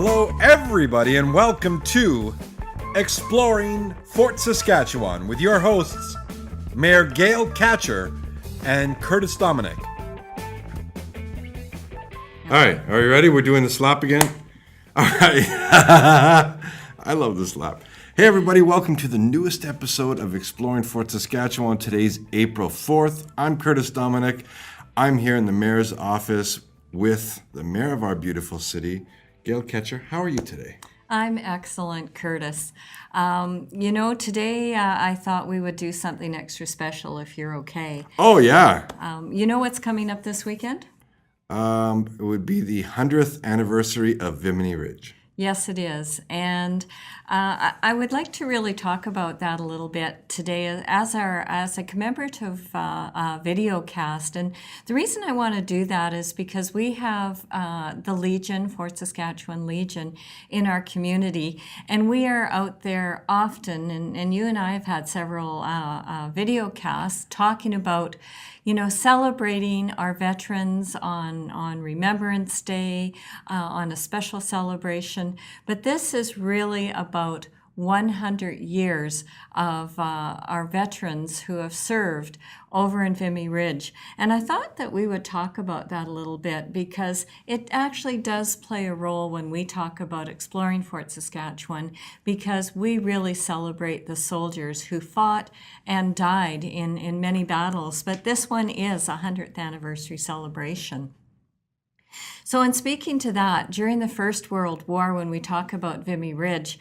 Hello, everybody, and welcome to Exploring Fort Saskatchewan with your hosts, Mayor Gale, Katchur, and Curtis Dominique. All right, are you ready? We're doing the slap again? All right. I love the slap. Hey, everybody, welcome to the newest episode of Exploring Fort Saskatchewan. Today's April 4th. I'm Curtis Dominique. I'm here in the mayor's office with the mayor of our beautiful city, Gale Katchur. How are you today? I'm excellent, Curtis. Today I thought we would do something extra special if you're okay. Oh, yeah. You know what's coming up this weekend? It would be the 100th anniversary of Vimy Ridge. Yes, it is. And I would like to really talk about that a little bit today as a commemorative video cast. And the reason I want to do that is because we have the Legion, Fort Saskatchewan Legion, in our community. And we are out there often, and you and I have had several video casts talking about, celebrating our veterans on Remembrance Day, on a special celebration. But this is really about 100 years of our veterans who have served over in Vimy Ridge. And I thought that we would talk about that a little bit because it actually does play a role when we talk about exploring Fort Saskatchewan, because we really celebrate the soldiers who fought and died in many battles. But this one is a 100th anniversary celebration. So in speaking to that, during the First World War, when we talk about Vimy Ridge,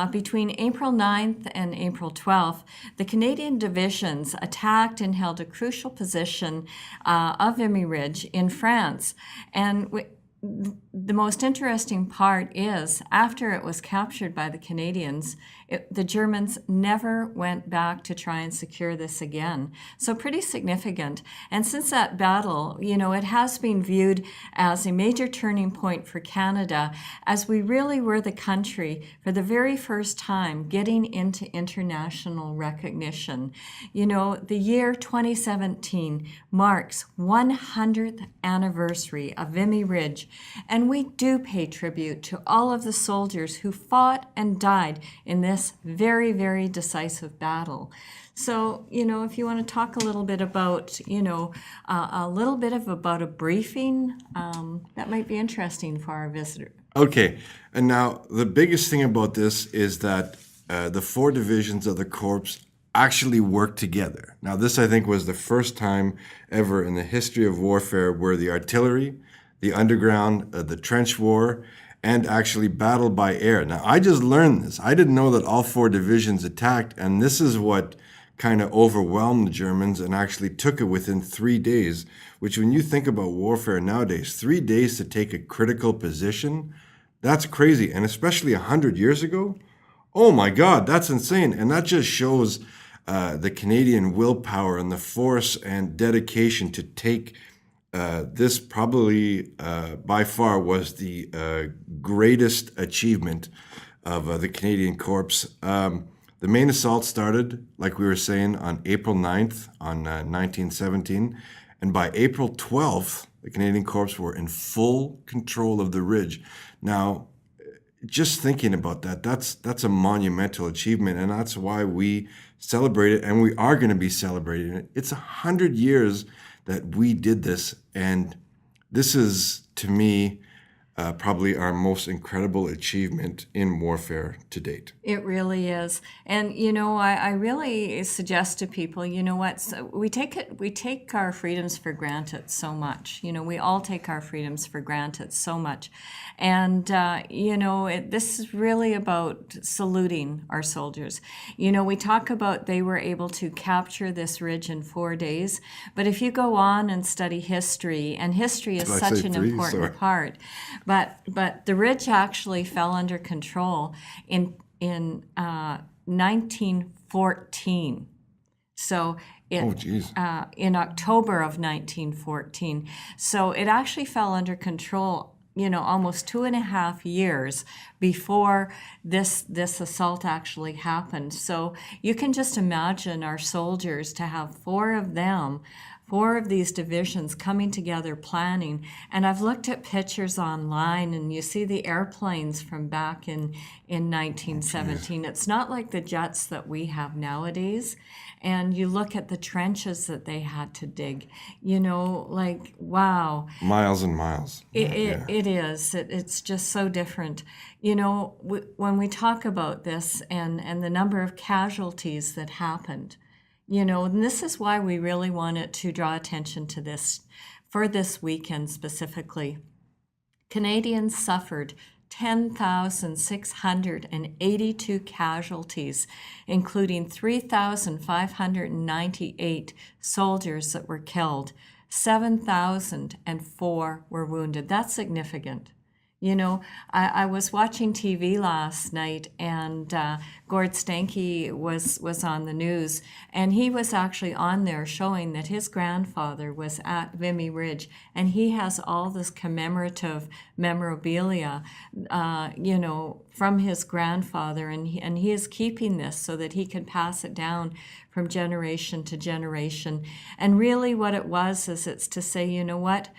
between April 9th and April 12th, the Canadian divisions attacked and held a crucial position of Vimy Ridge in France. And the most interesting part is, after it was captured by the Canadians, the Germans never went back to try and secure this again. So pretty significant. And since that battle, it has been viewed as a major turning point for Canada, as we really were the country for the very first time getting into international recognition. The year 2017 marks 100th anniversary of Vimy Ridge, and we do pay tribute to all of the soldiers who fought and died in this very, very decisive battle. So, if you want to talk a little bit about, about a briefing, that might be interesting for our visitor. Okay, and now the biggest thing about this is that the four divisions of the Corps actually work together. Now, this, I think, was the first time ever in the history of warfare where the artillery, the underground, the trench war, and actually battle by air. Now, I just learned this. I didn't know that all four divisions attacked, and this is what kind of overwhelmed the Germans and actually took it within 3 days, which when you think about warfare nowadays, 3 days to take a critical position, that's crazy. And especially 100 years ago, oh my God, that's insane. And that just shows the Canadian willpower and the force and dedication to take this probably by far was the greatest achievement of the Canadian Corps. The main assault started, like we were saying, on April 9th on 1917. And by April 12th, the Canadian Corps were in full control of the ridge. Now, just thinking about that, that's a monumental achievement, and that's why we celebrate it, and we are going to be celebrating it. It's 100 years that we did this, and this is, to me, probably our most incredible achievement in warfare to date. It really is. And, I really suggest to people, we take our freedoms for granted so much. We all take our freedoms for granted so much. And, this is really about saluting our soldiers. We talk about they were able to capture this ridge in 4 days. But if you go on and study history, and history is such an important part, but the ridge actually fell under control in 1914. So in October of 1914. So it actually fell under control almost 2.5 years before this assault actually happened. So you can just imagine our soldiers to have four of these divisions coming together planning. And I've looked at pictures online, and you see the airplanes from back in 1917. It's not like the jets that we have nowadays. And you look at the trenches that they had to dig, like, wow. Miles and miles. It is. It's just so different. When we talk about this and the number of casualties that happened, and this is why we really wanted to draw attention to this for this weekend specifically. Canadians suffered 10,682 casualties, including 3,598 soldiers that were killed. 7,004 were wounded. That's significant. I was watching TV last night, and Gord Stanky was on the news, and he was actually on there showing that his grandfather was at Vimy Ridge, and he has all this commemorative memorabilia, from his grandfather, and he is keeping this so that he can pass it down from generation to generation. And really what it was is it's to say, you know what?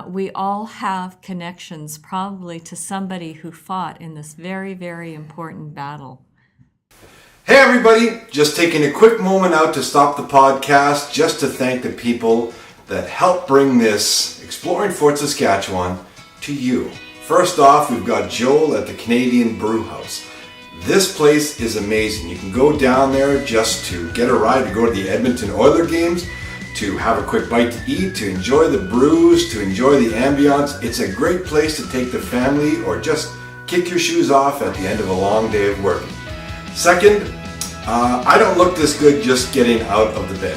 We all have connections probably to somebody who fought in this very, very important battle. Hey everybody, just taking a quick moment out to stop the podcast just to thank the people that helped bring this Exploring Fort Saskatchewan to you. First off, we've got Joel at the Canadian Brewhouse. This place is amazing. You can go down there just to get a ride to go to the Edmonton Oilers games, to have a quick bite to eat, to enjoy the brews, to enjoy the ambiance. It's a great place to take the family or just kick your shoes off at the end of a long day of work. Second, I don't look this good just getting out of the bed.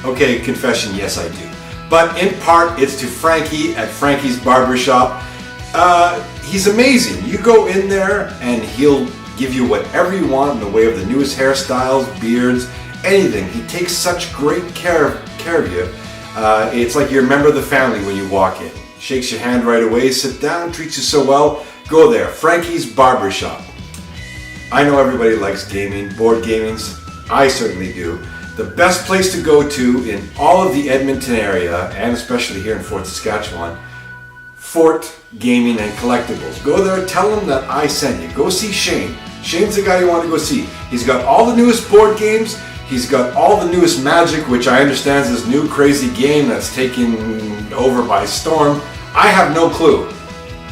Okay, confession, yes I do. But in part, it's to Frankie at Frankie's Barber Shop. He's amazing. You go in there and he'll give you whatever you want in the way of the newest hairstyles, beards, anything. He takes such great care of you. It's like you're a member of the family when you walk in. Shakes your hand right away, sit down, treats you so well. Go there, Frankie's Barber Shop. I know everybody likes gaming, board gamings. I certainly do. The best place to go to in all of the Edmonton area, and especially here in Fort Saskatchewan, Fort Gaming and Collectables. Go there, tell them that I sent you. Go see Shane. Shane's the guy you want to go see. He's got all the newest board games. He's got all the newest Magic, which I understand is this new crazy game that's taken over by storm. I have no clue.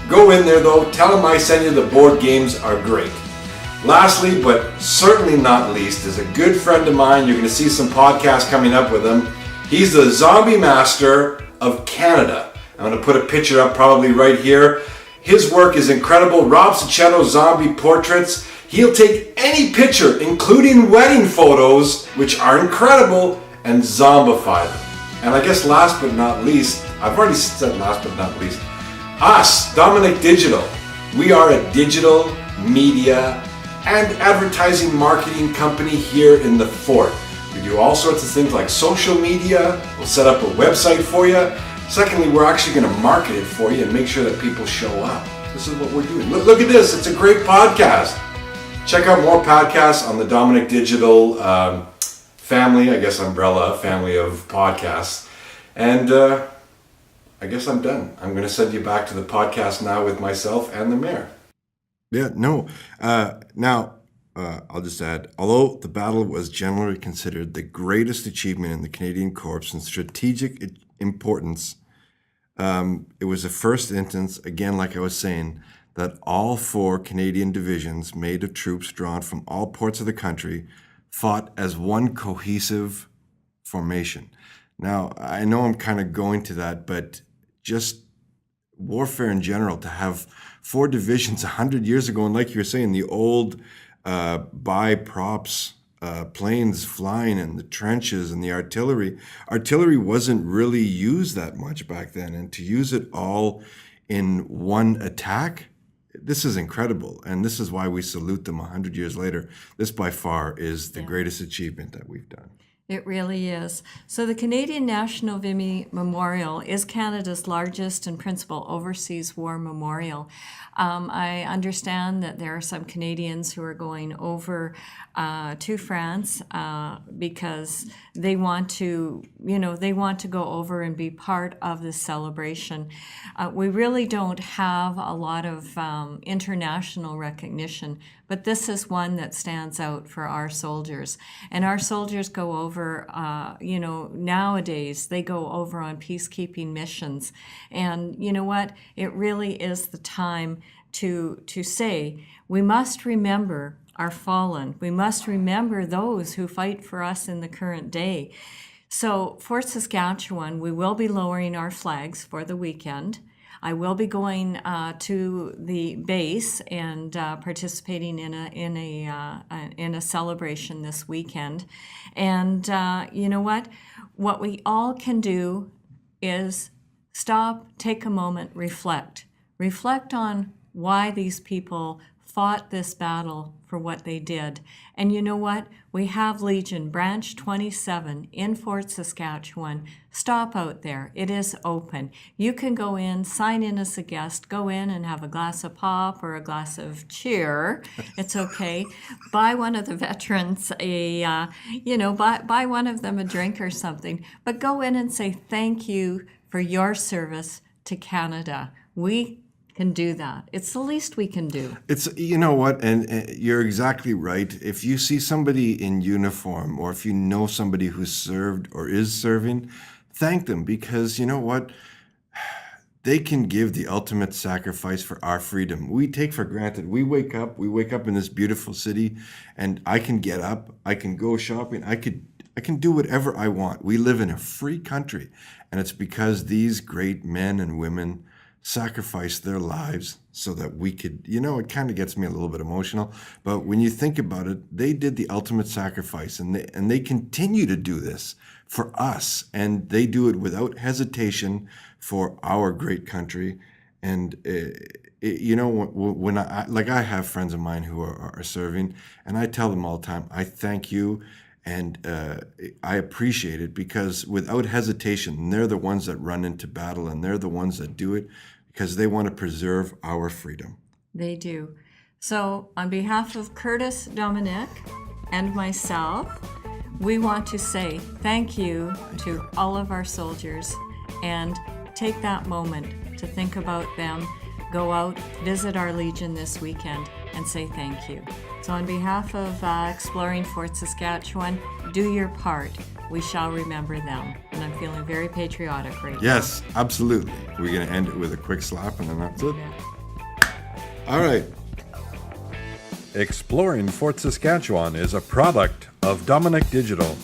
Go in there though, tell him I sent you. The board games are great. Lastly, but certainly not least, is a good friend of mine. You're going to see some podcasts coming up with him. He's the Zombie Master of Canada. I'm going to put a picture up probably right here. His work is incredible. Rob Sacchetto zombie portraits. He'll take any picture, including wedding photos, which are incredible, and zombify them. And I guess last but not least, I've already said last but not least, us, Dominique Digital. We are a digital media and advertising marketing company here in the Fort. We do all sorts of things like social media. We'll set up a website for you. Secondly, we're actually going to market it for you and make sure that people show up. This is what we're doing. Look at this. It's a great podcast. Check out more podcasts on the Dominique Digital family, I guess umbrella, family of podcasts. And I guess I'm done. I'm going to send you back to the podcast now with myself and the mayor. Yeah, no. Now, I'll just add, although the battle was generally considered the greatest achievement in the Canadian Corps in strategic importance, it was the first instance, again, like I was saying, that all four Canadian divisions made of troops drawn from all parts of the country fought as one cohesive formation. Now, I know I'm kind of going to that, but just warfare in general, to have four divisions 100 years ago, and like you were saying, the old buy props, planes flying and the trenches and the artillery. Artillery wasn't really used that much back then, and to use it all in one attack, this is incredible, and this is why we salute them 100 years later. This by far is the greatest achievement that we've done. It really is. So the Canadian National Vimy Memorial is Canada's largest and principal overseas war memorial. I understand that there are some Canadians who are going over to France because they want to, they want to go over and be part of this celebration. We really don't have a lot of international recognition, but this is one that stands out for our soldiers. And our soldiers go over, nowadays they go over on peacekeeping missions. And you know what? It really is the time to say, we must remember our fallen. We must remember those who fight for us in the current day. So Fort Saskatchewan, we will be lowering our flags for the weekend. I will be going to the base and participating in a celebration this weekend. And you know what? What we all can do is stop, take a moment, reflect. Reflect on why these people fought this battle for what they did. And you know what? We have Legion Branch 27 in Fort Saskatchewan. Stop out there. It is open. You can go in, sign in as a guest, go in and have a glass of pop or a glass of cheer. It's okay. Buy one of the veterans buy one of them a drink or something. But go in and say thank you for your service to Canada. We can do that. It's the least we can do. It's, you know what, and you're exactly right. If you see somebody in uniform, or if you know somebody who's served or is serving, thank them, because you know what? They can give the ultimate sacrifice for our freedom. We take for granted. We wake up in this beautiful city, and I can get up, I can go shopping, I can do whatever I want. We live in a free country, and it's because these great men and women sacrificed their lives so that we could, it kind of gets me a little bit emotional, but when you think about it, they did the ultimate sacrifice, and they continue to do this for us, and they do it without hesitation for our great country. And when I have friends of mine who are serving, and I tell them all the time, I thank you. And I appreciate it, because without hesitation, they're the ones that run into battle, and they're the ones that do it because they want to preserve our freedom. They do. So on behalf of Curtis, Dominique, and myself, we want to say thank you to all of our soldiers, and take that moment to think about them. Go out, visit our Legion this weekend, and say thank you. So on behalf of Exploring Fort Saskatchewan, do your part. We shall remember them. And I'm feeling very patriotic right now. Yes, absolutely. We're going to end it with a quick slap, and then that's it. Yeah. All right. Exploring Fort Saskatchewan is a product of Dominique Digital.